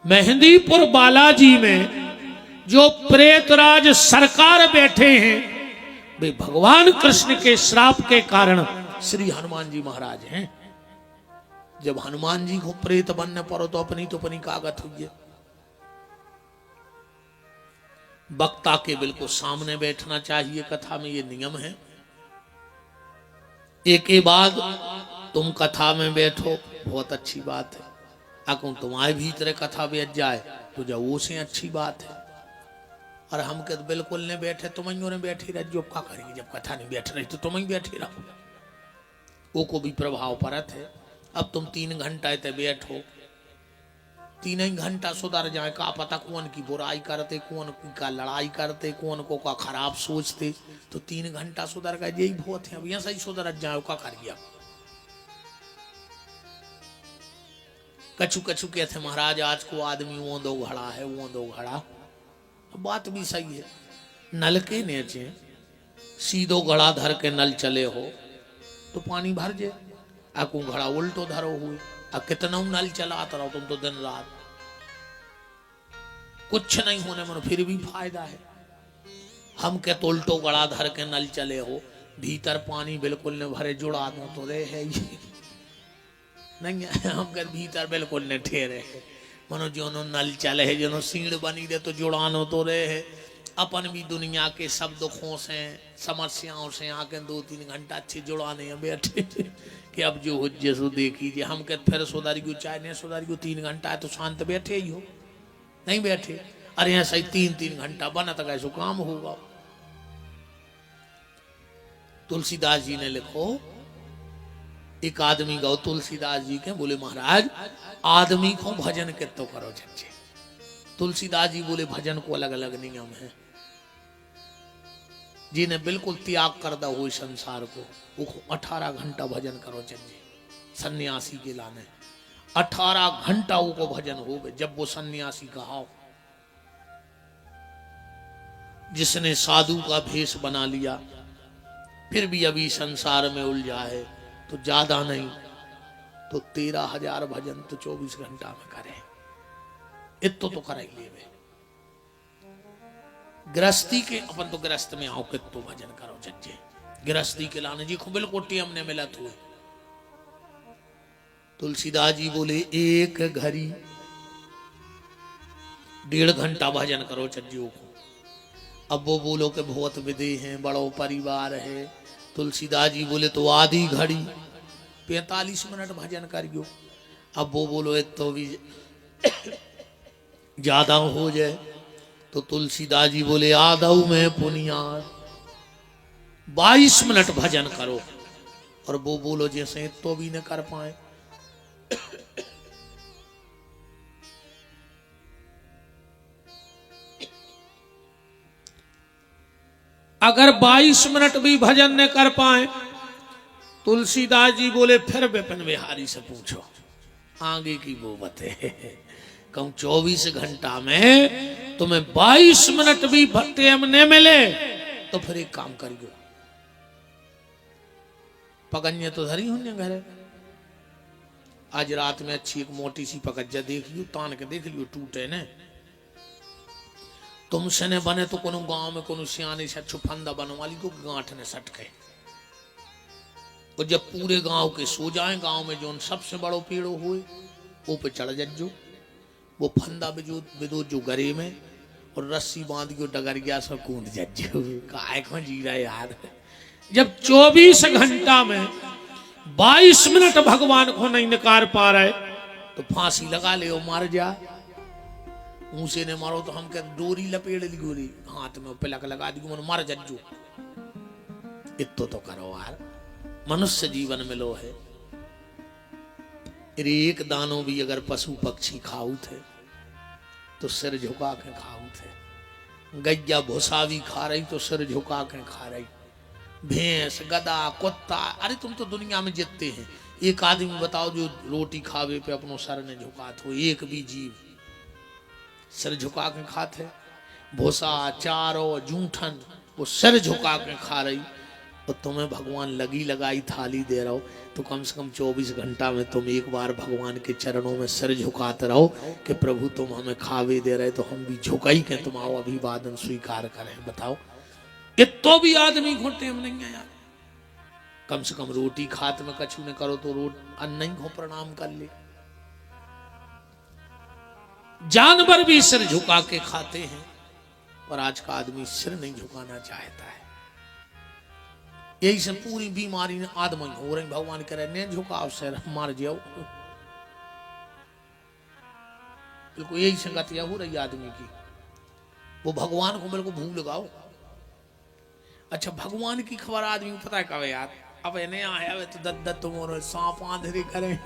मेहंदीपुर बालाजी में जो प्रेतराज सरकार बैठे हैं वे भगवान कृष्ण के श्राप के कारण श्री हनुमान जी महाराज हैं। जब हनुमान जी को प्रेत बनने पड़ो तो अपनी कागत हुई है। वक्ता के बिल्कुल सामने बैठना चाहिए, कथा में ये नियम है। एक के बाद तुम कथा में बैठो, बहुत अच्छी बात है। अगर तुम्हारे भीतर कथा बैठ जाए तो जब वो से अच्छी बात है। और हम के तो बिल्कुल नहीं बैठे, तुम ने बैठी रह, जो क्या करेंगे जब कथा नहीं बैठ रही तो तुम ही बैठी रहो। वो को भी प्रभाव पड़त है। अब तुम 3 घंटा ते बैठो, 3 ही घंटा सुधर जाए, का पता कौन की बुराई करते, कौन की का लड़ाई करते, कौन को का खराब सोचते, तो 3 घंटा सुधर गए, यही बहुत है। अब यहाँ सही सुधर जाए का कर गया। कछु कछु कहते महाराज आज को आदमी वो दो घड़ा है, वो दो घड़ा। बात भी सही है। नल के नीचे सीधो घड़ा धर के नल चले हो तो पानी भर जाए। आपको घड़ा उल्टो धरो हुए, अब कितना नल चलाता रहो तुम तो दिन रात, कुछ नहीं होने में फिर भी फायदा है। हम के तो उल्टो घड़ा धर के नल चले हो, भीतर पानी बिल्कुल न भरे, जुड़ा दो तो रे है ये नहीं। हम के भीतर बिल्कुल न ठहरे, मनो जो नल चले है, जो सीढ़ बनी दे तो जुड़ानो तो रे है। अपन भी दुनिया के सब दुखों से समस्याओं से आके 2-3 घंटा अच्छे जुड़ाने हैं बैठे कि अब जो हो जैसो देखिए। हम कहते फिर सुधारी को चाहे नहीं सुधारी को 3 घंटा है तो शांत बैठे ही हो, नहीं बैठे। अरे यहाँ सही 3-3 घंटा बना तक ऐसा काम होगा। तुलसीदास जी ने लिखो, एक आदमी गौ तुलसीदास जी के बोले महाराज आदमी को भजन कितो करो चच्चे। तुलसीदास जी बोले भजन को अलग अलग नियम है। जिन्हें बिल्कुल त्याग कर दो हो संसार को, वो 18 घंटा भजन करो चच्चे। सन्यासी के लाने 18 घंटा वो भजन हो। जब वो सन्यासी कहा, जिसने साधु का भेष बना लिया फिर भी अभी संसार में उलझा है, तो ज्यादा नहीं तो 13,000 भजन तो 24 घंटा में करे। इतो तो कर ही ले। गृहस्थी के अपन तो गृहस्थ में आओ कितो भजन करो चच्चे। गृहस्थी के लाने जी को बिल्कुल टीएम ने मिला हुए। तुलसीदास जी बोले एक घड़ी 1.5 घंटा भजन करो चज्जियों को। अब वो बोलो कि बहुत विधि हैं, बड़ो परिवार है। तुलसीदास जी बोले तो आधी घड़ी 45 मिनट भजन करियो। अब वो बोलो तो भी ज्यादा हो जाए, तो तुलसीदास जी बोले आधव में पुनियार 22 मिनट भजन करो। और वो बोलो जैसे तो भी न कर पाए। अगर 22 मिनट भी भजन न कर पाए, तुलसीदास जी बोले फिर विपिन बिहारी से पूछो, आगे की वो बते। कहूं 24 घंटा में तुम्हें 22 मिनट भी टाइम न मिले तो फिर एक काम करियो, पगन्य तो धरी होने घरे। आज रात में अच्छी एक मोटी सी पगज्जा देख लियो, तान के देख लियो, टूटे ने। तुमसे ने बने तो कोनो गांव में कोनो सियाने से छुफंदा बनवा ली को गांठ ने सटके। और जब पूरे गांव के सो जाए, गांव में जो सबसे बड़ो पेड़ो हुए वो पे चढ़ जज्जो, वो फंदा बिदो जो गरे में, और रस्सी बांध के डगरिया से कूद जज्जो। काय को जी रहा यार। जब 24 घंटा में 22 मिनट भगवान को नहीं निकार पा रहे तो फांसी लगा ले और मार जा। ऊंसे ने मारो तो हम क्या डोरी लपेड़ ली, गोली हाथ में पिलक लगा दी, मर जज्जो। इतो तो करो यार, मनुष्य जीवन मिलो है। एक दानो भी अगर पशु पक्षी खाऊ थे तो सिर झुका के खाऊ थे। गैया भूसा भी खा रही तो सिर झुका के खा रही। भैंस गधा कुत्ता, अरे तुम तो दुनिया में जितते हैं। एक आदमी बताओ जो रोटी खावे पे अपनो सर ने झुका तो, एक भी जीव सिर झुका के खाते। भूसा चारो जूठन वो सिर झुका के खा रही। और तुम्हें भगवान लगी लगाई थाली दे रहा हो, तो कम से कम 24 घंटा में तुम एक बार भगवान के चरणों में सिर झुकाते रहो कि प्रभु तुम हमें खावे दे रहे तो हम भी झुकाई के तुम आओ अभिवादन स्वीकार करें। बताओ, ये तो भी आदमी को टेम नहीं है यार। कम से कम रोटी खात में कछु न करो तो अन्न ही को प्रणाम कर ले। जानवर भी सिर झुका के खाते हैं, पर आज का आदमी सिर नहीं झुकाना चाहता है। यही से पूरी बीमारी ने आदमी हो रही। भगवान कह रहे ने झुकाओ सिर, मार जाओ। बिल्कुल यही संगतियां हो रही आदमी की। वो भगवान को मेरे को भूल लगाओ। अच्छा, भगवान की खबर आदमी को पता है कब यार? अब नहीं आया वे तो दद्दत तुम सांप आंधेरे करें।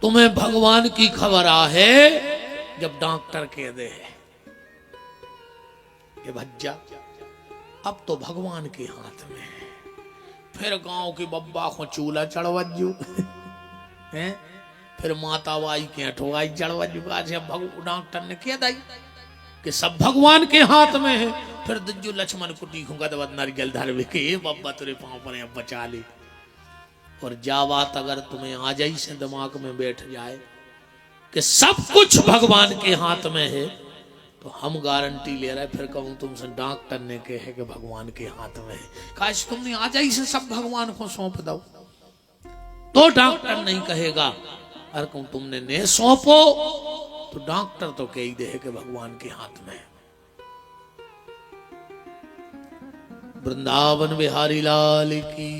तुम्हें भगवान की खबर आ है जब डॉक्टर कह दे ये भज्जा अब तो भगवान के हाथ में है। फिर गांव के बब्बा को चूल्हा चढ़वजू है, फिर माता बाई के हटवाई चढ़वजू। डॉक्टर ने कह दी कि सब भगवान के हाथ में है। फिर दज्जू लक्ष्मण कुटी खूंगा तो नारियल धर के बब्बा तेरे पांव पर अब बचा ले। और जा बात अगर तुम्हें आ जाई से दिमाग में बैठ जाए कि सब कुछ भगवान के हाथ में है, तो हम गारंटी ले रहे। फिर कहूं तुमसे डॉक्टर ने कहे कि भगवान के हाथ में है, काश तुमने आ जाई से सब भगवान को सौंप दो तो डॉक्टर नहीं कहेगा। और कहूं तुमने ने सौंपो तो डॉक्टर तो कह ही दे कि भगवान के हाथ में है। वृंदावन बिहारी लाल की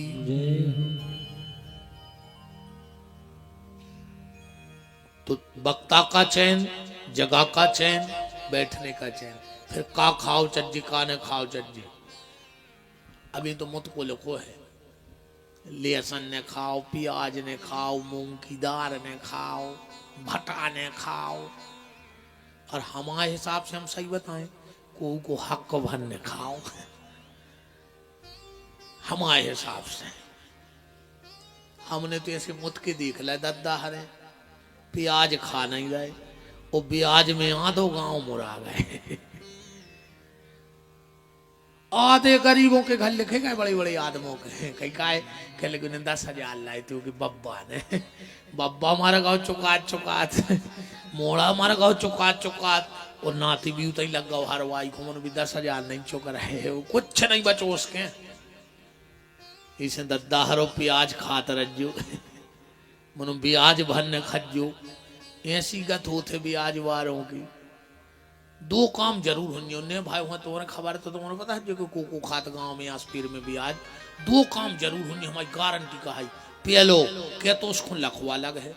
तो वक्ता का चैन, जगह का चैन, बैठने का चैन। फिर का खाओ चज्जी, का ने खाओ चज्जी। अभी तो मुझको लिखो है लहसुन ने खाओ, प्याज ने खाओ, मूंग की दाल ने खाओ, भटा ने खाओ। और हमारे हिसाब से हम सही बताएं को हक भर ने खाओ। हमारे हिसाब से हमने तो ऐसे मुत के देख लिया दद्दा हरे प्याज खा नहीं गए, वो ब्याज में आधो गांव मुरा गए। आधे गरीबों के घर लिखे गए, बड़े बड़े आदमों के कहीं काय कह लेकिन 10,000 लाए थे कि बब्बा ने। बब्बा हमारा गाँव चुकात चुकात, मोड़ा हमारा गाँव चुकात चुकात, और नाती भी उतई लग गौ हरवाई को मन भी 10,000 नहीं चुक रहे, कुछ नहीं बचो उसके। इसे दद्दा हरो प्याज खात रज्जू मनो ब्याज भरने खज्जो। ऐसी गत होते ब्याज वारों की। दो काम जरूर होंगे उन्हें भाई वहां तुम्हारे खबर तो तुम्हारे पता है जो को खात गांव में आसपीर में ब्याज दो काम जरूर होंगे। हमारी गारंटी का है पेलो क्या तो उसको लखवा लग है,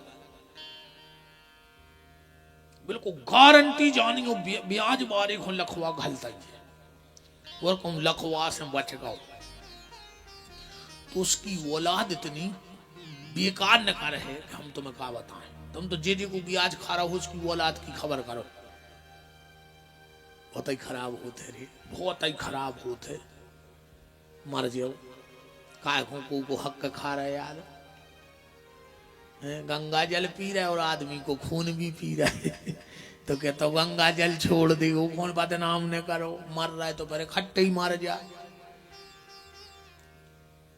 बिल्कुल गारंटी जानी हो ब्याज बारे को लखवा घलता है। और कौन लखवा से बच गओ तो उसकी औलाद इतनी बेकार न कर है कि हम तुम्हें क्या बताएं। तुम तो जे को ब्याज खा रहा हो उसकी औलाद की खबर करो। बहुत ही खराब होते रे, बहुत ही खराब होते। मर जाओ काय को हक खा रहा है यार। गंगा जल पी रहा है और आदमी को खून भी पी रहा है। तो कहता तो गंगा जल छोड़ दे, वो कौन बात नाम ने करो। मर रहा है तो पहले खट्टे ही मार जाए।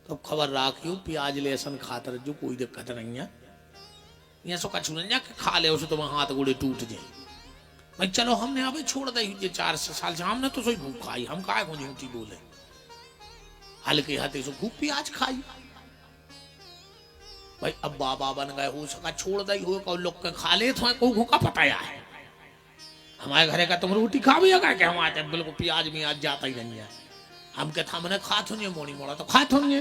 तो खबर राखियो प्याज लहसुन खातर जो कोई दिक्कत नहीं है। ये सो कछु नहीं खा ले उसे तुम्हारे हाथ गोड़े टूट जाए। भाई चलो हमने अभी छोड़ दी 4 साल से, हमने तो सोई खूब खाई। हम काय को झूठी बोले, हल्के हाथे से खूब प्याज खाई। भाई अब बाबा बन गए हो सका छोड़ दी हो लोग के खा ले तो को का पताया है। हमारे घरे का तुम रोटी खा भी क्या हमारे बिल्कुल प्याज में आज जाता ही नहीं है। हम कहता हमने खात होंगे मोड़ी मोड़ा तो खात होंगे,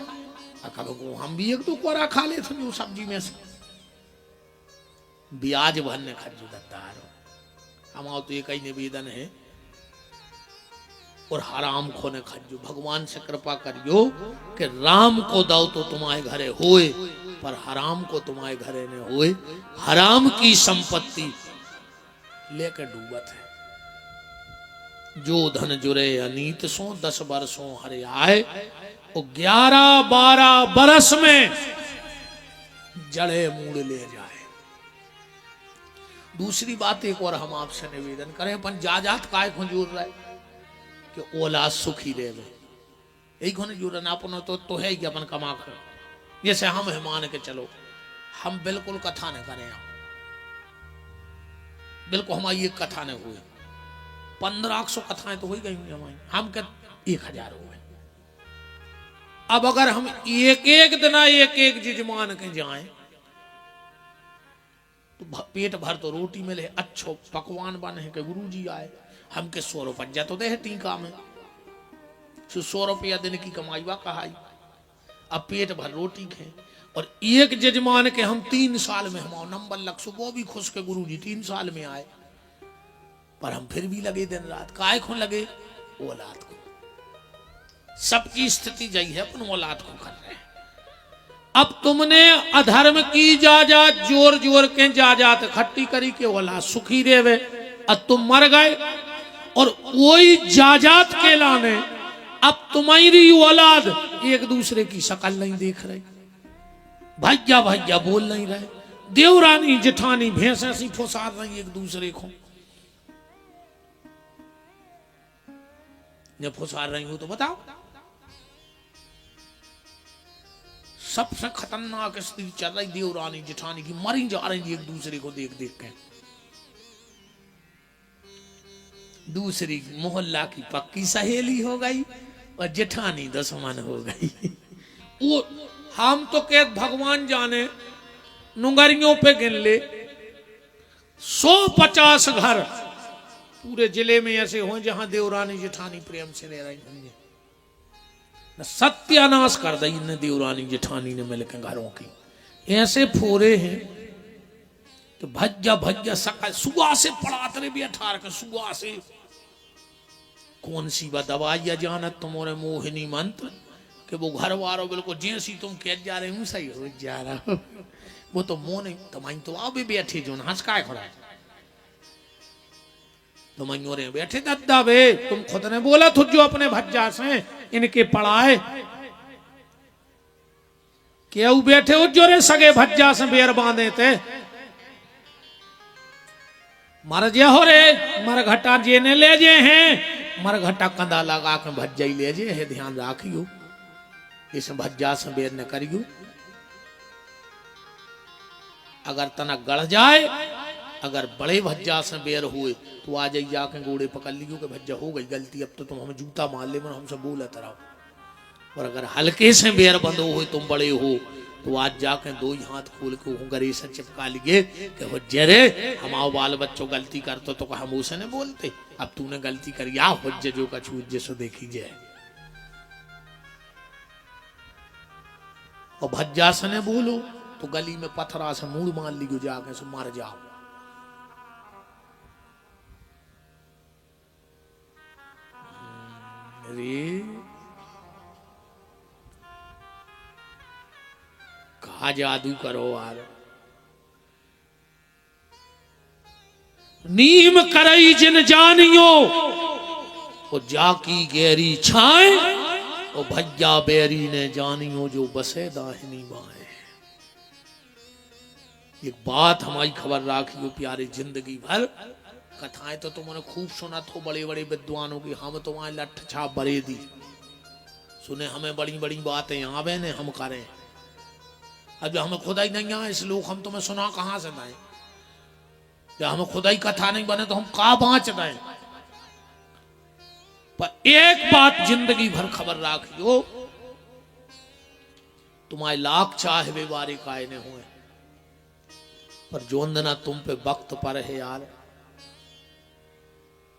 हम भी एक दो कोरा खा लेते होंगे सब्जी में से। ब्याज भरने खर्जू दत्तारो हमारा तो एक ही निवेदन है। और हराम खोने खर्जू भगवान से कृपा करियो कि राम को दो तो तुम्हारे घरे होए, पर हराम को तुम्हारे घरे ने होए। हराम की संपत्ति लेकर डूबत है। जो धन जुरे अनीत सो 10 बरसों हरे आए, वो 11-12 बरस में जड़े मूड़ ले जाए। दूसरी बात एक और हम आपसे निवेदन करें, अपन जाजात काय को जोड़ रहे कि औलाद सुखी ले लो। यही खोने जो रनापन तो है ही अपन कमा कर। जैसे हम है मान के चलो, हम बिल्कुल कथा न करें, बिल्कुल हमारी एक कथा न हुई, 1500 कथाएं तो हो ही गई हमारी, हम क्या 1000 हो गए। अब अगर हम एक एक दिन एक एक चीज मान के जाएं तो पेट भर तो रोटी मिले, अच्छो पकवान बने के गुरु जी आए, हमके 100 रुपया तो दे टीका में, 100 रुपया दिन की कमाई वा कहाई। अब पेट भर रोटी खे और एक जजमान के हम 3 साल में हम नंबर लग, वो भी खुश के गुरु जी 3 साल में आए, पर हम फिर भी लगे दिन रात। काय को लगे? औलाद को। सबकी स्थिति यही है, अपन औलाद को कर रहे हैं। अब तुमने अधर्म की जाजात जोर जोर के जाजात खट्टी करी के औलाद सुखी रेवे, अब तुम मर गए और वही जाजात के लाने अब तुम्हारी औलाद एक दूसरे की शक्ल नहीं देख रहे, भैया भैया बोल नहीं रहे, देवरानी जेठानी भैंसे सी फुसार रही एक दूसरे को। जब फुसार रही हो तो बताओ, सबसे खतरनाक स्थिति चल रही देवरानी जेठानी की, मरी जा रही एक दूसरे को देख देख के। दूसरी मोहल्ला की पक्की सहेली हो गई और जेठानी दुश्मन हो गई। वो हम तो कह भगवान जाने नुंगरियों पे गिन ले 150 घर पूरे जिले में ऐसे हो जहां देवरानी जेठानी प्रेम से रह रही होंगे। सत्यानाश कर दी इन देवरानी जेठानी ने मिलकर घरों की, ऐसे फोरे हैं तो भज्जा भज्जा सका सुबह से पड़ाते रहे भी 18 के सुबह से। कौन सी बात दवाइया जानत तुम्हारे मोहिनी मंत्र कि वो घर वालों बिल्कुल जैसी तुम कह जा रहे हूँ सही हो जा रहा हो, वो तो मोह नहीं तुम्हारी तो आओ भी बैठे जो हंस का खड़ा है तुम बैठे दद्दा बे, तुम खुद ने बोला था जो अपने भज्जा से इनके पढ़ाए क्यों बैठे हो जो रे सगे भज्जा से बेर बांधे थे, मर जे हो रे मर घटा जे ने ले जे हैं, मर घटा कंधा लगा के भज्जा ही ले जे है, ध्यान राखियो इस भज्जा से बेर न करियो। अगर तना गढ़ जाए, अगर बड़े भज्जा से बेर हुए तो आ जाइए जाके गोड़े पकड़ लियो कि भज्जा हो गई गलती, अब तो तुम हमें जूता मार ले मन हमसे बोलत रहो। और अगर हल्के से बेर बंधो हुए तुम बड़े हो तो आज जाके 2 ही हाथ खोल के गरे से चिपका लिए कि हो जरे हमारे बाल बच्चों गलती करते तो हम उसे ने बोलते, अब तूने गलती करी आ हुज्जे जो कछु हुज्जे सो देखी जाए। और भज्जा से ने बोलो तो गली में पत्थरा से मूड़ मार लियो जाके से मर जाओ। अरे कहा जादू करो यार, नीम करई जिन जानियो वो जाकी गहरी छाए, और भज्जा बेरी ने जानियो जो बसे दाहिनी बाएं। एक बात हमारी खबर राखियो प्यारे, जिंदगी भर कथाएं तो तुमने खूब सुना तो बड़े बड़े विद्वानों की, हम तुम्हारे लठ छाप बरे दी सुने, हमें बड़ी बड़ी बातें आवे ने हम करें। अब जो हमें खुदा ही नहीं आए इस लोग हम तुम्हें सुना कहां से दें, जब हमें खुदा ही कथा नहीं बने तो हम कहा बाँच दें। पर एक बात जिंदगी भर खबर राखियो, तुम्हारे लाख चाहे वे बारे काये ने हुए, पर जोंदना तुम पे वक्त पर है यार।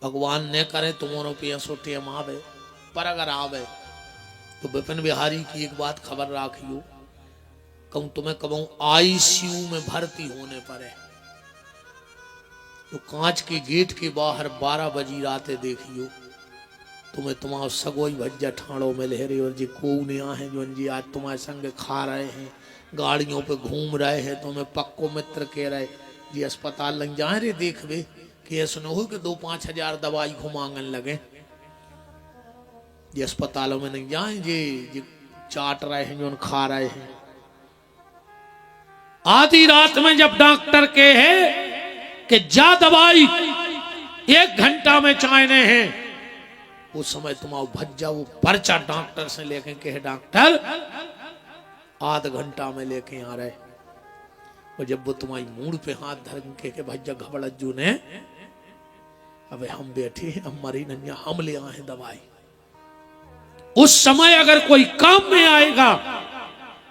भगवान ने करे तुम्हारों पे ऐसो टेम आवे, पर अगर आवे तो विपिन बिहारी की एक बात खबर राखियो, कहूं तुम्हें कहूं आईसीयू में भर्ती होने पर है तो कांच के गेट के बाहर 12 बजी रातें देखियो, तुम्हें तुम्हारा सगोई भज्जा ठाणों में लहरे और जी कोने हैं जो जी आज तुम्हारे संग खा रहे हैं, गाड़ियों पे घूम रहे हैं, तुम्हें पक्को मित्र कह रहे जी अस्पताल लग जाए रे देखवे कि ऐसा न हो कि 2-5 हजार दवाई घुमांगन लगे, जी अस्पतालों में नहीं जाए जी चाट रहे हैं जो खा रहे हैं। आधी रात में जब डॉक्टर के है कि जा दवाई 1 घंटा में चाहने हैं उस समय तुम आओ भज जाओ, वो पर्चा डॉक्टर से लेके कहे डॉक्टर आध घंटा में लेके आ रहे। और जब वो तुम्हारी मूड पे हाथ धर के भज्जा घबड़ज्जू ने, अबे हम बैठे हम मरी नन्या, हम ले आए दवाई। उस समय अगर कोई काम में आएगा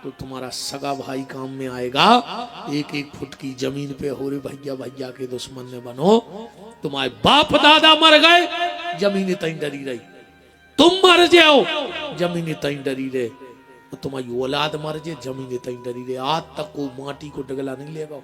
तो तुम्हारा सगा भाई काम में आएगा। एक एक फुट की जमीन पे हो रे भैया भैया के दुश्मन ने बनो। तुम्हारे बाप दादा मर गए, जमीन तई डरी रही, तुम मर जाओ जमीन तई डरी रहे, तुम्हारी औलाद मर जाए जमीन तई डरी रहे। आज तक को माटी को डगला नहीं लेगा।